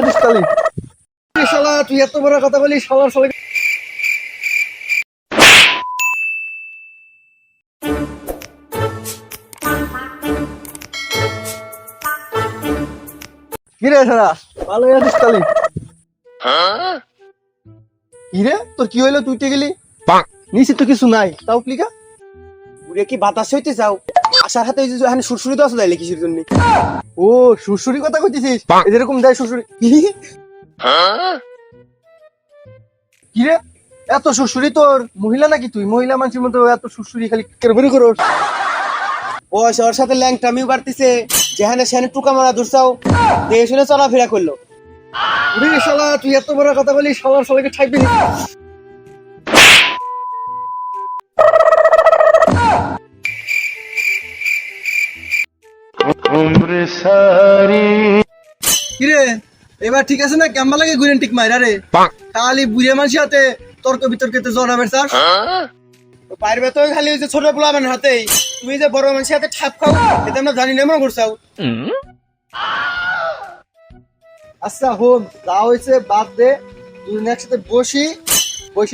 আছিস কালি শালা, তুই এত বড় কথা বলি শালার শালা। কি রে শালা, ভালো আছিস কালি? কি রে তোর কি হইলো, তুই গেলি নিচে তো কিছু নাই, তাও প্লিকা উড়ে কি বাতাস হইতে যাও? আসার হাতে এখানে সুরসুরি তো আছে তাইলে কিসের জন্য? ও সুরসুরি কথা কইতেছিস, এরকম দেয় সুরসুরি? কি রে এত সুরসুরি তোর? মহিলা নাকি তুই? মহিলা মানুষের মতো এত সুরসুরি খালি কেরবরি করস? বয়স ওর সাথে ল্যাংটামিও বাড়তিছে, যেখানে সেখানে টুকা মারা ধরছাও, দেখে শুনে চলাফেরা করলো। উরে শালা, তুই এত বড় কথা বলি শালার শালাকে ঠাইবি না। কিরে এবার ঠিক আছে না? কেমন লাগে ঘুরেন ঠিক মাইরা রে? খালি বুড়ে মানুষের হাতে তর্ক বিতর্কে জড়াবের চাস। পারবে তো খালি ওই যে ছোট পোলা আমার হাতেই, তুমি যে বড় মানুষের হাতে ঠাপ খাও এটা আমরা জানি না, আমরা করছাও। আচ্ছা হোম, যা হয়েছে বাদ দে, তুই একসাথে বসি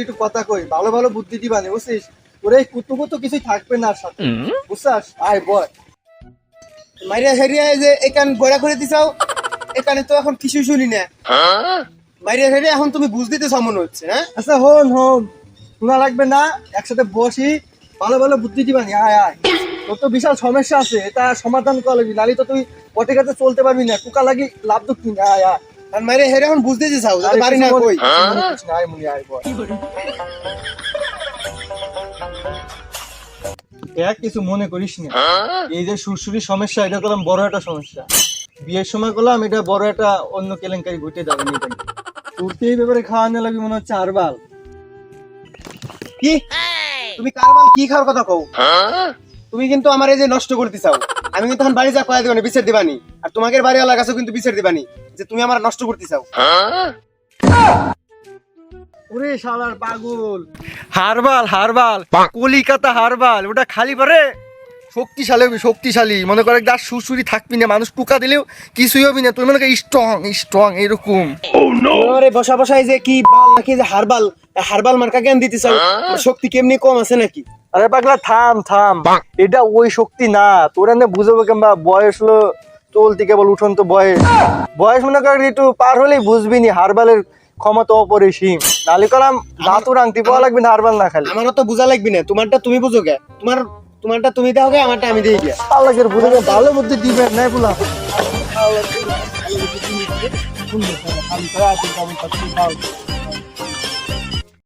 একটু কথা কই, ভালো ভালো বুদ্ধি দিবানি বুঝছিস? তোর এই কুতু কিছুই থাকবে না আর সাথে, বুঝছাস? আয় বয়। মাইরিয়া সাইরিয়া যে এখান বড়া করে দিছাও, এখানে তো এখন কিছুই শুনি না। মাইরিয়া সাইরিয়া এখন তুমি বুঝ দিতেছ মনে হচ্ছে। হ্যাঁ আচ্ছা হোম শোনা লাগবে না, একসাথে বসি ভালো ভালো বুদ্ধি দিবানি। আয় আয়, তোর তো বিশাল সমস্যা আছে, এটা সমাধান করা লাগবি, নালি তো তুই পটে কাছে চলতে পারবি না, টুকা লাগি লাভ দুঃখ কিনা। আয় আয়, আর মাইরিয়া সাইরিয়া এখন বুঝতে দিছাও যাতে পারি না কই। আয় মুনি আয় বয়। দেখ কিছু মনে করিস না, এই যে সুরসুরি সমস্যা, এটা করলাম বড় একটা সমস্যা। বিয়ের সময় করলাম এটা বড় একটা অন্য কেলেঙ্কারি ঘটে যাবে না। তোর তো এই ব্যাপারে খাওয়ানো লাগবে মনে হচ্ছে আরবাল। কি তুমি কারবাল কি খাওয়ার কথা কও? তুমি কিন্তু আমার এই যে নষ্ট করতে চাও, আমি কিন্তু এখন বাড়ি যা কয়া দিবানি, বিচার দিবানি। আর তোমাদের বাড়িওয়ালার কাছেও কিন্তু বিচার দিবানি যে তুমি আমার নষ্ট করতে চাও। ওরে শালার পাগল, হারবাল কলিকাতা হারবাল, ওটা খালি পারে শক্তিশালী মনে করে, দাস সুরসুরি থাকবি না, মানুষ টুকা দিলেও কিছুই হবি না, তুই মনে কর স্ট্রং এরকম। আরে বসা বসাই যে কি বাল নাকি যে হারবাল মার্কা জ্ঞান দিতে চাও, শক্তি কেমনি কম আছে নাকি? আরে পাগলা থাম, এটা ওই শক্তি না, তোরা না বুঝাবো কেমবা, বয়স হলো চলতি কেবল উঠন তো বয়স মনে কর একটু পার হলেই বুঝবি নি হারবালের ক্ষমতা অপরিসীম। নালি কলাম দাঁতুর আংটি পাওয়া লাগবে না হারবাল না খালি। আমারও তো বুঝা লাগবি না, তোমারটা তুমি বুঝো গে, তোমারটা তুমি দাও গে, আমারটা আমি দিই গে। আল্লাহকে বুঝে ভালো বুদ্ধি দিবে না বলা।